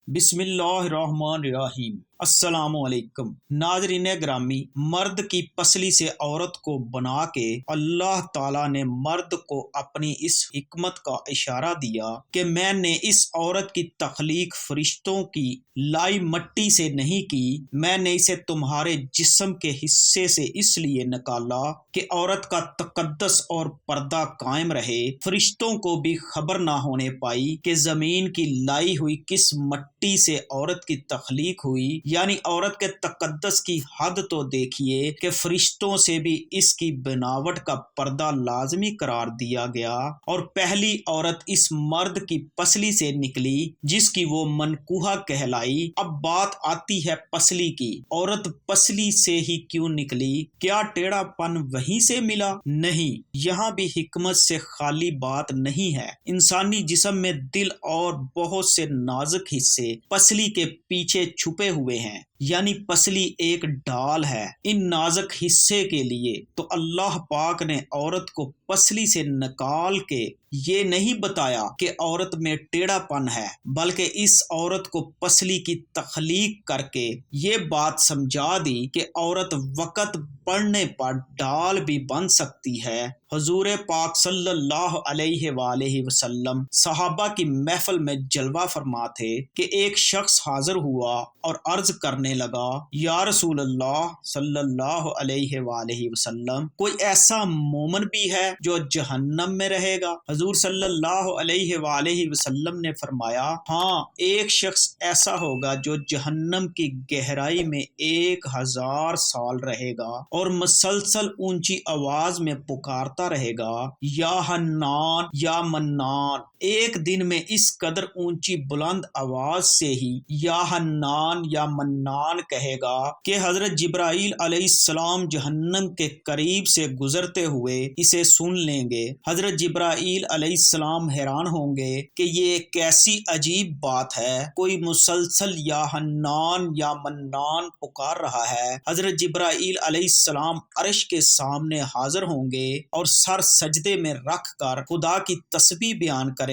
बिस्मिल्लाहिर्रहमानिर्रहीम। अस्सलाम वालेकुम। नाज़रीन ग्रामी, मर्द की पसली से औरत को बना के अल्लाह ताला ने मर्द को अपनी इस हिकमत का इशारा दिया कि मैंने इस औरत की तख्लीक फरिश्तों की लाई मट्टी से नहीं की, मैंने इसे तुम्हारे जिस्म के हिस्से से इसलिए निकाला कि औरत का तकद्दस और पर्दा कायम रहे, फरिश्तों को भी खबर ना होने पाई कि ज़मीन की लाई हुई किस मट्टी से औरत की तख्लीक हुई। यानी औरत के तकद्दस की हद तो देखिए कि फरिश्तों से भी इसकी बनावट का पर्दा लाजमी करार दिया गया और पहली औरत इस मर्द की पसली से निकली जिसकी वो मनकूहा कहलाई। अब बात आती है पसली की। औरत पसली से ही क्यों निकली? क्या टेढ़ापन वहीं से मिला? नहीं, यहाँ भी हिकमत से खाली बात नहीं है। इंसानी जिस्म में दिल और बहुत से नाजुक हिस्से पसली के पीछे छुपे हुए हैं, यानी पसली एक ढाल है इन नाजुक हिस्से के लिए। तो अल्लाह पाक ने औरत को पसली से निकाल के ये नहीं बताया कि औरत में टेढ़ापन है, बल्कि इस औरत को पसली की तख्लीक करके ये बात समझा दी कि औरत वक़्त पड़ने पर ढाल भी बन सकती है। हुजूर पाक सल्लल्लाहु अलैहि वसल्लम सहाबा की महफिल में जलवा फरमा थे कि एक शख्स हाजिर हुआ और अर्ज करने लगा, या रसूल अल्लाह सल्लल्लाहु अलैहि वसल्लम, कोई ऐसा मोमिन भी है जो जहन्नम में रहेगा? हुजूर सल्लल्लाहु अलैहि वसल्लम ने फरमाया, हाँ, एक शख्स ऐसा होगा जो जहन्नम की गहराई में 1000 साल रहेगा और मसलसल ऊंची आवाज में पुकारता रहेगा, या हन्नान या मन्नान। एक दिन में इस कदर ऊंची बुलंद आवाज से ही या हन्नान या मन्नान कहेगा कि हजरत जिब्राईल अलैहिस्सलाम जहन्नम के करीब से गुजरते हुए इसे सुन लेंगे। हजरत जिब्राईल अलैहिस्सलाम हैरान होंगे कि ये कैसी अजीब बात है, कोई मुसलसल या हन्नान या मन्नान पुकार रहा है। हजरत जिब्राईल अलैहिस्सलाम अर्श के सामने हाजिर होंगे और सर सजदे में रख कर खुदा की तस्बीह बयान करेंगे।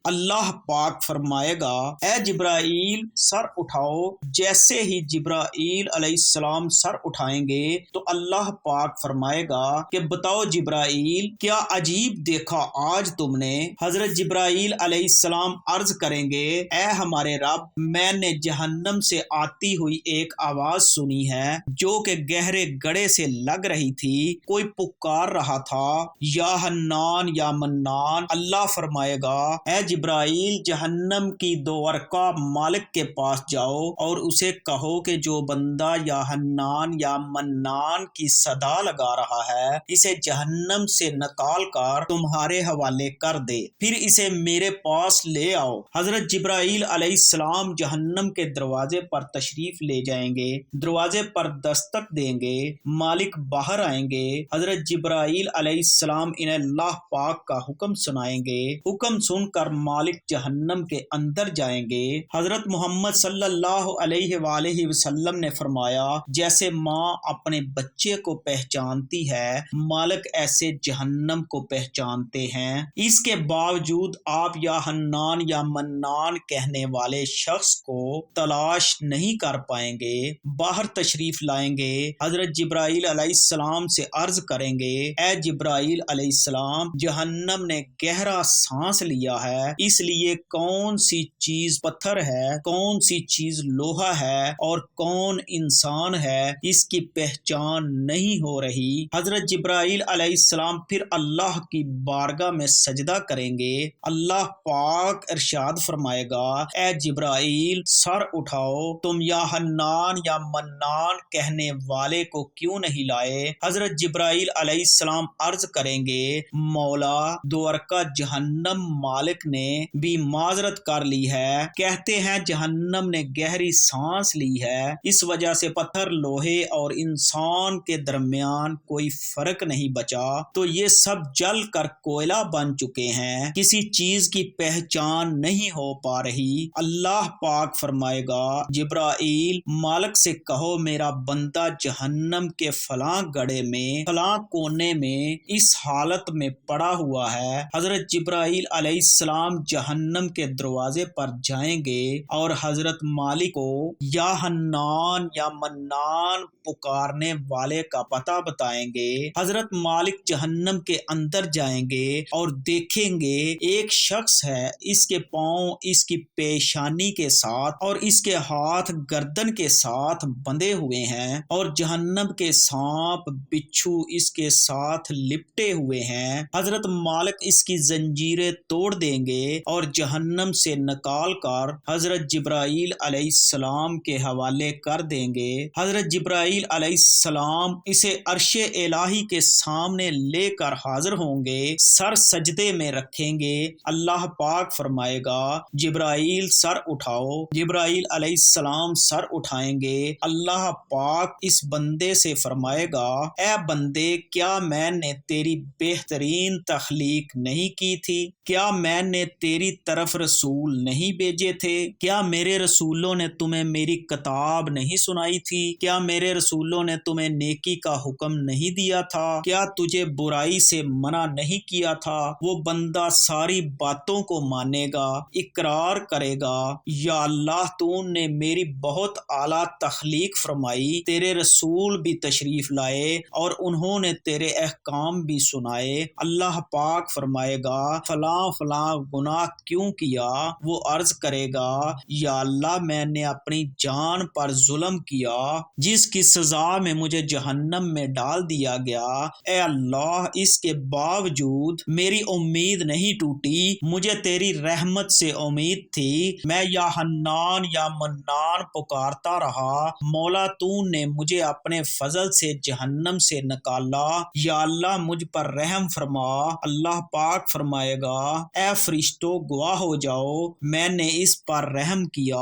अल्लाह पाक फरमाएगा, ए जिब्राईल सर उठाओ। जैसे ही जिब्राईल अलैहिस्सलाम सर उठाएंगे तो अल्लाह पाक फरमाएगा कि बताओ जिब्राईल, क्या अजीब देखा आज तुमने? हजरत जिब्राईल अलैहिस्सलाम अर्ज करेंगे, ए हमारे रब, मैंने जहन्नम से आती हुई एक आवाज सुनी है जो कि गहरे गड़े से लग रही थी, कोई पुकार रहा था, या हन्नान या मन्नान। अल्लाह फरमाएगा, ए जिब्राईल, जहन्नम की दो अरका मालिक के पास जाओ और उसे कहो कि जो बंदा या हन्नान या मन्नान की सदा लगा रहा है, इसे जहन्नम से निकाल कर तुम्हारे हवाले कर दे, फिर इसे मेरे पास ले आओ। हजरत जिब्राईल अलैहिस्सलाम जहन्नम के दरवाजे पर तशरीफ ले जाएंगे, दरवाजे पर दस्तक देंगे, मालिक बाहर आएंगे। हजरत जिब्राईल अलैहिस्सलाम इन्हें अल्लाह पाक का हुक्म सुनाएंगे, हुक्म सुनकर मालिक जहन्नम के अंदर जाएंगे। हजरत मोहम्मद सल्लल्लाहु अलैहि वसल्लम ने फरमाया, जैसे माँ अपने बच्चे को पहचानती है, मालिक ऐसे जहन्नम को पहचानते हैं। इसके बावजूद आप या हन्नान या मन्नान कहने वाले शख्स को तलाश नहीं कर पाएंगे। बाहर तशरीफ लाएंगे, हजरत जिब्राईल अलैहिस्सलाम से अर्ज करेंगे, ए जिब्राईल अलैहिस्सलाम, जहन्नम ने गहरा सांस लिया है, इसलिए कौन सी चीज पत्थर है, कौन सी चीज लोहा है और कौन इंसान है, इसकी पहचान नहीं हो रही। हजरत जिब्राईल अलैहिस्सलाम फिर अल्लाह की बारगाह में सजदा करेंगे। अल्लाह पाक इरशाद फरमाएगा, ए जिब्राईल सर उठाओ, तुम या हन्नान या मन्नान कहने वाले को क्यों नहीं लाए? हजरत जिब्राईल अलैहिस्सलाम अर्ज करेंगे, मौला, द्वारका जहन्नम मालिक ने भी माजरत कर ली है। कहते हैं जहन्नम ने गहरी सांस ली दी है। इस वजह से पत्थर, लोहे और इंसान के दरमियान कोई फर्क नहीं बचा, तो ये सब जल कर कोयला बन चुके हैं, किसी चीज की पहचान नहीं हो पा रही। अल्लाह पाक फरमाएगा, जिब्राइल मालिक से कहो मेरा बंदा जहन्नम के फलां गड़े में, फलां कोने में इस हालत में पड़ा हुआ है। हजरत जिब्राइल अलैहिस्सलाम जहन्नम के दरवाजे पर जाएंगे और हजरत मालिक को या हन्नान या मन्नान पुकारने वाले का पता बताएंगे। हजरत मालिक जहन्नम के अंदर जाएंगे और देखेंगे एक शख्स है, इसके पांव इसकी पेशानी के साथ और इसके हाथ गर्दन के साथ बंधे हुए हैं और जहन्नम के सांप बिच्छू इसके साथ लिपटे हुए हैं। हजरत मालिक इसकी जंजीरें तोड़ देंगे और जहन्नम से निकाल कर हजरत जिब्राइल अलैहिस्सलाम के हवाले कर देंगे। हजरत जिब्राइल अलैहिस्सलाम इसे अर्शे इलाही के सामने लेकर हाजिर होंगे, सर सजदे में रखेंगे। अल्लाह पाक फरमाएगा, जिब्राइल सर उठाओ। जिब्राइल अलैहिस्सलाम सर उठाएंगे। अल्लाह पाक इस बंदे से फरमाएगा, ए बंदे, क्या मैंने तेरी बेहतरीन तख्लीक नहीं की थी? क्या मैंने तेरी तरफ रसूल नहीं भेजे थे? क्या मेरे रसूलों ने तुम्हें मेरी किताब नहीं सुनाई थी? क्या मेरे रसूलों ने तुम्हें नेकी का हुक्म नहीं दिया था? क्या तुझे बुराई से मना नहीं किया था? वो बंदा सारी बातों को मानेगा, इकरार करेगा, या अल्लाह तूने मेरी बहुत आला तख्लीक फरमाई, तेरे रसूल भी तशरीफ लाए और उन्होंने तेरे अहकाम भी सुनाए। अल्लाह पाक फरमाएगा, फलां फलां गुनाह क्यों किया? वो अर्ज करेगा, या अल्लाह मैंने अपनी जान पर जुल्म किया, जिसकी सजा में मुझे जहन्नम में डाल दिया गया। ए अल्लाह, इसके बावजूद मेरी उम्मीद नहीं टूटी, मुझे तेरी रहमत से उम्मीद थी। मैं या हन्नान या मन्नान पुकारता रहा, मौला तूने मुझे अपने फजल से जहन्नम से निकाला, या अल्लाह मुझ पर रहम फरमा। अल्लाह पाक फरमाएगा, ए फरिश्तों गवाह हो जाओ, मैंने इस पर रहम किया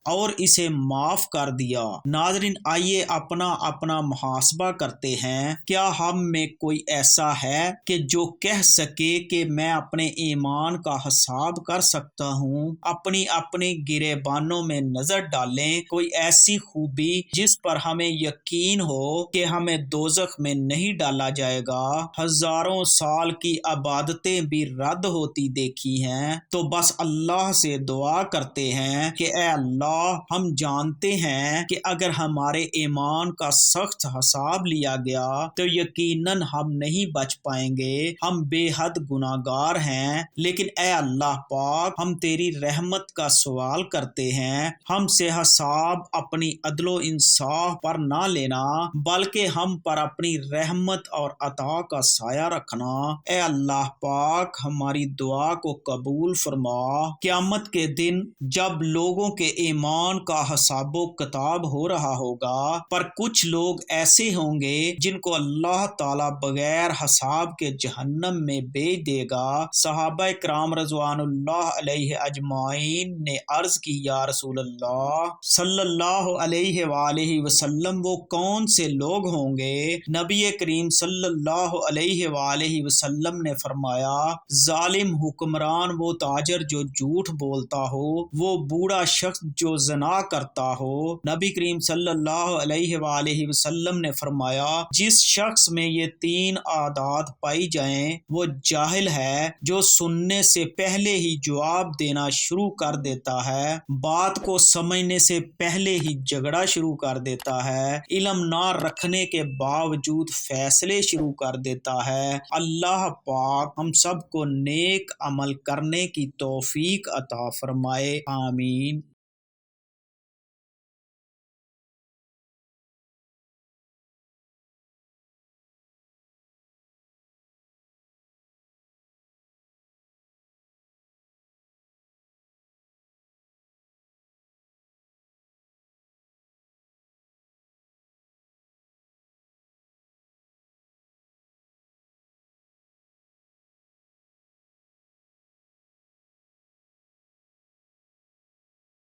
और इसे माफ कर दिया। नाज़रीन, आइए अपना अपना मुहासबा करते हैं। क्या हम में कोई ऐसा है कि जो कह सके कि मैं अपने ईमान का हिसाब कर सकता हूँ? अपनी अपनी गिरेबानों में नजर डालें, कोई ऐसी खूबी जिस पर हमें यकीन हो कि हमें दोज़ख में नहीं डाला जाएगा। हजारों साल की इबादतें भी रद्द होती देखी हैं, तो बस अल्लाह से दुआ करते हैं कि ए अल्लाह, हम जानते हैं कि अगर हमारे ईमान का सख्त हिसाब लिया गया तो यकीनन हम नहीं बच पाएंगे, हम बेहद गुनाहगार हैं। लेकिन ए अल्लाह पाक, हम तेरी रहमत का सवाल करते हैं, हमसे हिसाब अपनी अदलो इंसाफ पर ना लेना, बल्कि हम पर अपनी रहमत और अता का साया रखना। ए अल्लाह पाक, हमारी दुआ को कबूल फरमा। क़यामत के दिन जब लोगों के ईमान का हिसाबो किताब हो रहा होगा, पर कुछ लोग ऐसे होंगे जिनको अल्लाह ताला बगैर हिसाब के जहन्नम में भेज देगा। सहाबा इकराम रज़वानुल्लाह अलैहि अजमाइन ने अर्ज की, या रसूल अल्लाह सल्लल्लाहु अलैहि वसल्लम, वो कौन से लोग होंगे? नबी करीम सल्लल्लाहु अलैहि वसल्लम ने फरमाया, जालिम हुक्मरान, वो ताजर जो झूठ बोलता हो, वो बूढ़ा शख्स जो ज़ना करता हो। नबी करीम सल्लल्लाहु अलैहि वसल्लम ने फरमाया, जिस शख्स में ये तीन आदात पाई जाएं, वो जाहिल है, जो सुनने से पहले ही जवाब देना शुरू कर देता है, बात को समझने से पहले ही झगड़ा शुरू कर देता है, इल्म ना रखने के बावजूद फैसले शुरू कर देता है। अल्लाह पाक हम सब को नेक अमल करने की तौफीक अता फरमाए। आमीन।